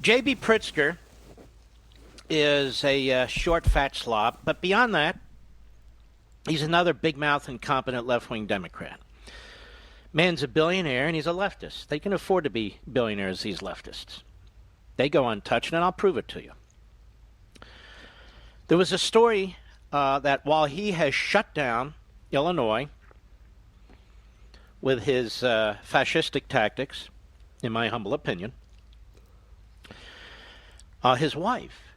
J.B. Pritzker is a short, fat slob, but beyond that, he's another big-mouth, incompetent left-wing Democrat. Man's a billionaire, and he's a leftist. They can afford to be billionaires, these leftists. They go untouched, and I'll prove it to you. There was a story that while he has shut down Illinois with his fascistic tactics, in my humble opinion, his wife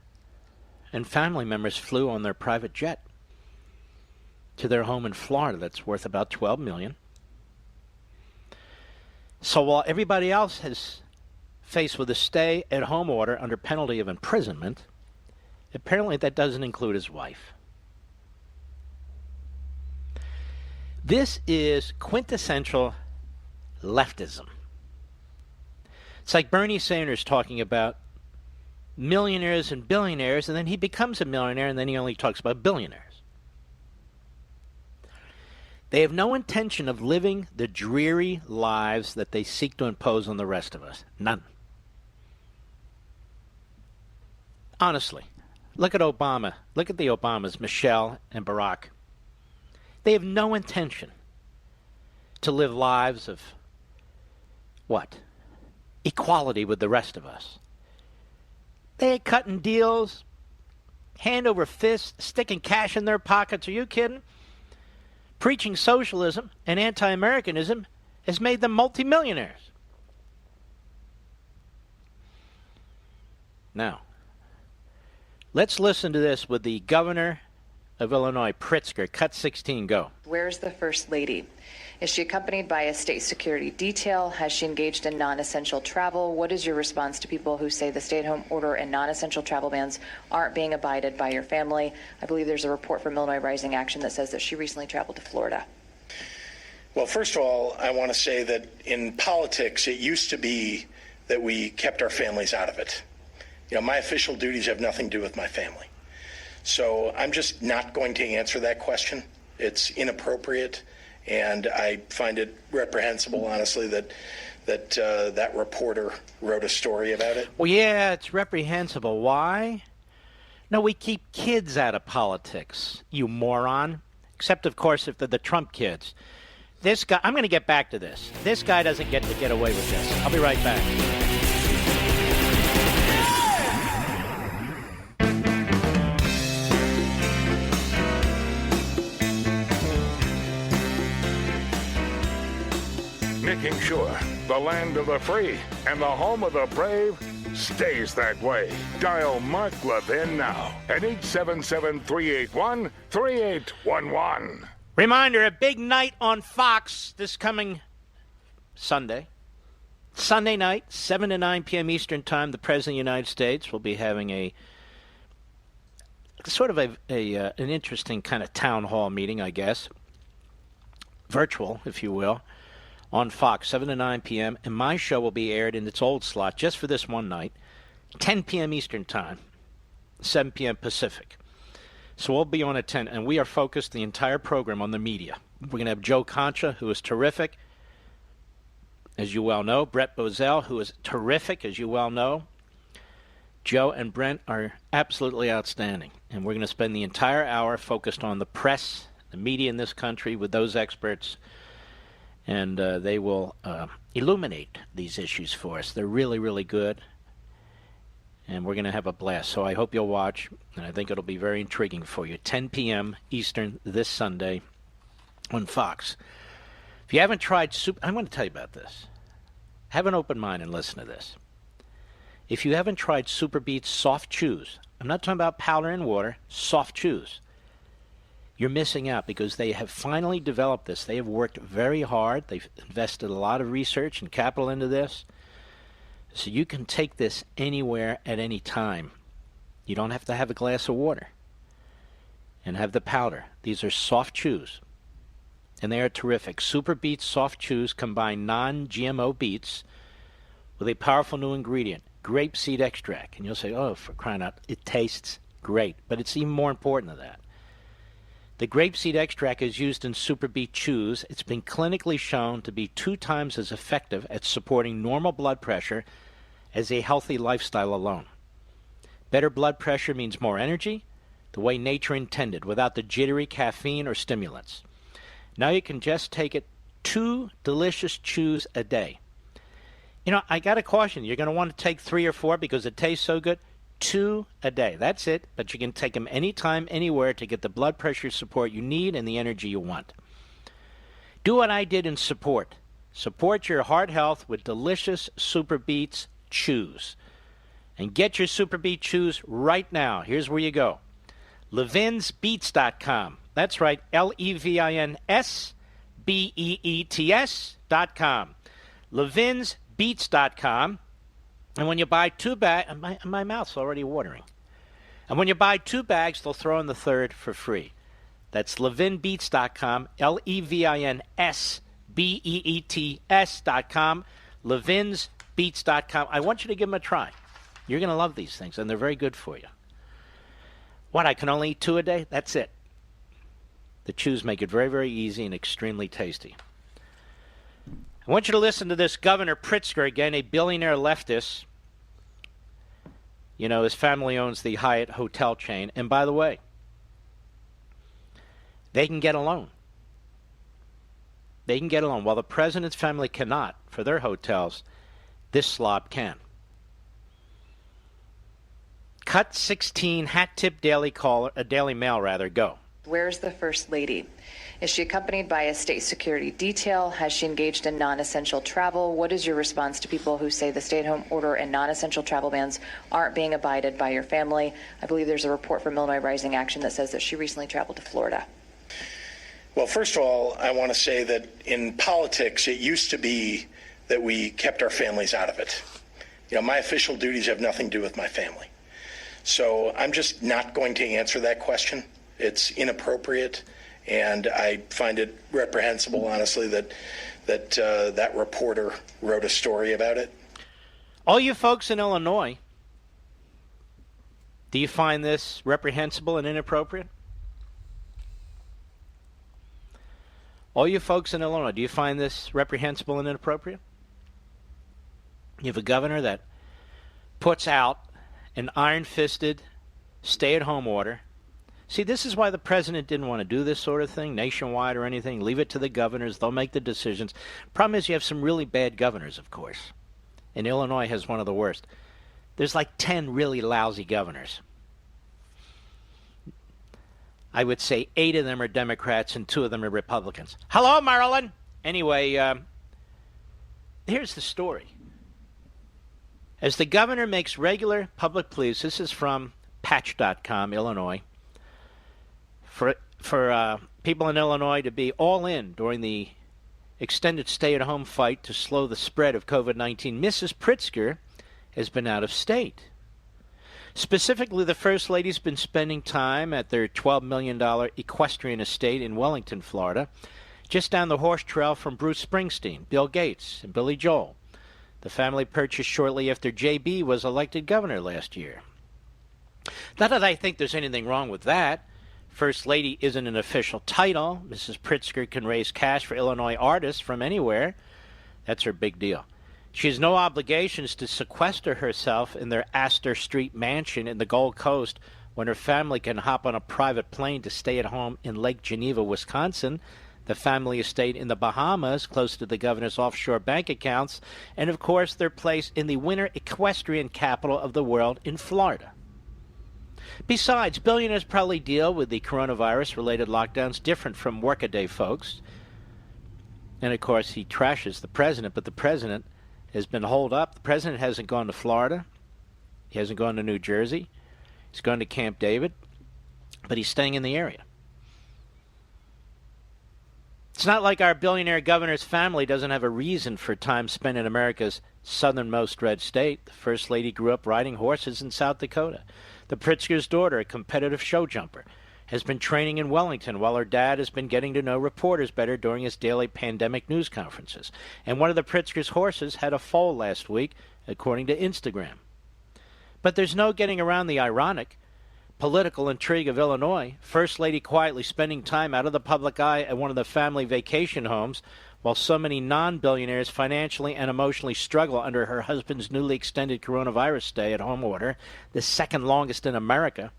and family members flew on their private jet to their home in Florida that's worth about $12 million. So while everybody else is faced with a stay-at-home order under penalty of imprisonment, apparently that doesn't include his wife. This is quintessential leftism. It's like Bernie Sanders talking about millionaires and billionaires, and then he becomes a millionaire, and then he only talks about billionaires. They have no intention of living the dreary lives that they seek to impose on the rest of us. None. Honestly, look at Obama. Look at the Obamas, Michelle and Barack. They have no intention to live lives of, what? Equality with the rest of us. They ain't cutting deals, hand over fist, sticking cash in their pockets. Are you kidding? Preaching socialism and anti-Americanism has made them multimillionaires. Now, let's listen to this with the governor of Illinois, Pritzker. Cut 16, go. Where's the First Lady? Is she accompanied by a state security detail? Has she engaged in non-essential travel? What is your response to people who say the stay-at-home order and non-essential travel bans aren't being abided by your family? I believe there's a report from Illinois Rising Action that says that she recently traveled to Florida. Well, first of all, I want to say that in politics, it used to be that we kept our families out of it. You know, my official duties have nothing to do with my family. So I'm just not going to answer that question. It's inappropriate. And I find it reprehensible, honestly, that reporter wrote a story about it. Well, yeah, it's reprehensible. Why? No, we keep kids out of politics, you moron. Except, of course, if they're the Trump kids. This guy, I'm going to get back to this. This guy doesn't get to get away with this. I'll be right back. Making sure the land of the free and the home of the brave stays that way. Dial Mark Levin now at 877-381-3811. Reminder, a big night on Fox this coming Sunday. Sunday night, 7 to 9 p.m. Eastern Time, the President of the United States will be having a sort of an interesting kind of town hall meeting, I guess. Virtual, if you will. On Fox, 7 to 9 p.m., and my show will be aired in its old slot just for this one night, 10 p.m. Eastern Time, 7 p.m. Pacific. So we'll be on at 10, and we are focused the entire program on the media. We're going to have Joe Concha, who is terrific, as you well know, Brett Bozell, who is terrific, as you well know. Joe and Brent are absolutely outstanding, and we're going to spend the entire hour focused on the press, the media in this country with those experts. And they will illuminate these issues for us. They're really, really good. And we're going to have a blast. So I hope you'll watch. And I think it'll be very intriguing for you. 10 p.m. Eastern this Sunday on Fox. If you haven't tried I'm going to tell you about this. Have an open mind and listen to this. If you haven't tried Super Beats Soft Chews, I'm not talking about powder and water, soft chews. You're missing out because they have finally developed this. They have worked very hard. They've invested a lot of research and capital into this. So you can take this anywhere at any time. You don't have to have a glass of water and have the powder. These are soft chews, and they are terrific. Super Beets Soft Chews combine non-GMO beets with a powerful new ingredient, grapeseed extract. And you'll say, oh, for crying out, it tastes great. But it's even more important than that. The grapeseed extract is used in Super Beet Chews. It's been clinically shown to be 2 times as effective at supporting normal blood pressure as a healthy lifestyle alone. Better blood pressure means more energy, the way nature intended, without the jittery caffeine or stimulants. Now you can just take it 2 delicious chews a day. You know, I got to caution you, you're going to want to take 3 or 4 because it tastes so good. 2 a day. That's it, but you can take them anytime, anywhere to get the blood pressure support you need and the energy you want. Do what I did and support. Support your heart health with delicious Super Beets chews. And get your Super Beet chews right now. Here's where you go. LevinsBeets.com. That's right, LevinsBeets.com. LevinsBeets.com. And when you buy 2 bags, my mouth's already watering. And when you buy 2 bags, they'll throw in the third for free. That's LevinBeets.com, LevinsBeets.com, LevinsBeets.com. I want you to give them a try. You're going to love these things, and they're very good for you. What, I can only eat 2 a day? That's it. The chews make it very, very easy and extremely tasty. I want you to listen to this Governor Pritzker, again, a billionaire leftist. You know, his family owns the Hyatt hotel chain. And by the way, they can get a loan. They can get a loan. While the president's family cannot for their hotels, this slob can. Cut 16, hat tip Daily Mail, go. Where's the First Lady? Is she accompanied by a state security detail? Has she engaged in non-essential travel? What is your response to people who say the stay-at-home order and non-essential travel bans aren't being abided by your family? I believe there's a report from Illinois Rising Action that says that she recently traveled to Florida. Well, first of all, I want to say that in politics, it used to be that we kept our families out of it. You know, my official duties have nothing to do with my family. So I'm just not going to answer that question. It's inappropriate, and I find it reprehensible, honestly, that reporter wrote a story about it. All you folks in Illinois, do you find this reprehensible and inappropriate? All you folks in Illinois, do you find this reprehensible and inappropriate? You have a governor that puts out an iron-fisted stay-at-home order. See, this is why the president didn't want to do this sort of thing nationwide or anything. Leave it to the governors. They'll make the decisions. Problem is you have some really bad governors, of course. And Illinois has one of the worst. There's like 10 really lousy governors. I would say 8 of them are Democrats and 2 of them are Republicans. Hello, Maryland. Anyway, here's the story. As the governor makes regular public pleas, this is from Patch.com, Illinois, for people in Illinois to be all in during the extended stay-at-home fight to slow the spread of COVID-19. Mrs. Pritzker has been out of state. Specifically, the First Lady's been spending time at their $12 million equestrian estate in Wellington, Florida, just down the horse trail from Bruce Springsteen, Bill Gates, and Billy Joel. The family purchased shortly after J.B. was elected governor last year. Not that I think there's anything wrong with that. First Lady isn't an official title. Mrs. Pritzker can raise cash for Illinois artists from anywhere. That's her big deal. She has no obligations to sequester herself in their Astor Street mansion in the Gold Coast when her family can hop on a private plane to stay at home in Lake Geneva, Wisconsin, the family estate in the Bahamas, close to the governor's offshore bank accounts, and, of course, their place in the winter equestrian capital of the world in Florida. Besides, billionaires probably deal with the coronavirus-related lockdowns different from workaday folks. And, of course, he trashes the president, but the president has been holed up. The president hasn't gone to Florida. He hasn't gone to New Jersey. He's gone to Camp David, but he's staying in the area. It's not like our billionaire governor's family doesn't have a reason for time spent in America's southernmost red state. The First Lady grew up riding horses in South Dakota. The Pritzker's daughter, a competitive show jumper, has been training in Wellington while her dad has been getting to know reporters better during his daily pandemic news conferences. And one of the Pritzker's horses had a foal last week, according to Instagram. But there's no getting around the ironic political intrigue of Illinois. First Lady quietly spending time out of the public eye at one of the family vacation homes while so many non-billionaires financially and emotionally struggle under her husband's newly extended coronavirus stay-at-home order, the second longest in America.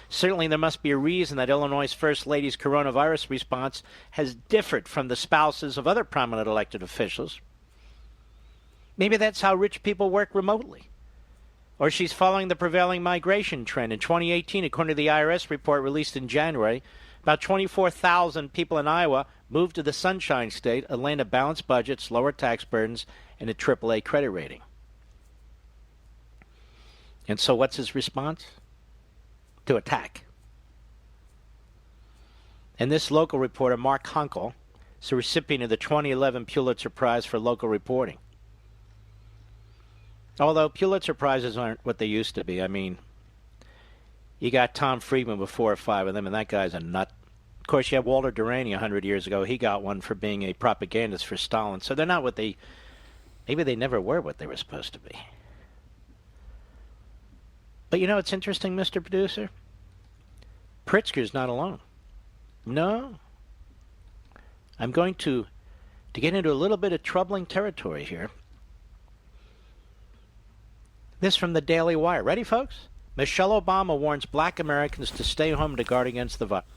Certainly there must be a reason that Illinois' First Lady's coronavirus response has differed from the spouses of other prominent elected officials. Maybe that's how rich people work remotely. Or she's following the prevailing migration trend. In 2018, according to the IRS report released in January, about 24,000 people in Iowa moved to the Sunshine State, a land of balanced budgets, lower tax burdens, and a AAA credit rating. And so what's his response? To attack. And this local reporter, Mark Hunkel, is a recipient of the 2011 Pulitzer Prize for local reporting. Although Pulitzer Prizes aren't what they used to be. I mean, you got Tom Friedman with 4 or 5 of them, and that guy's a nut. Of course, you have Walter Duraney 100 years ago. He got one for being a propagandist for Stalin. So they're not what they... Maybe they never were what they were supposed to be. But you know what's interesting, Mr. Producer? Pritzker's not alone. No. I'm going to get into a little bit of troubling territory here. This from the Daily Wire. Ready, folks? Michelle Obama warns black Americans to stay home to guard against the virus.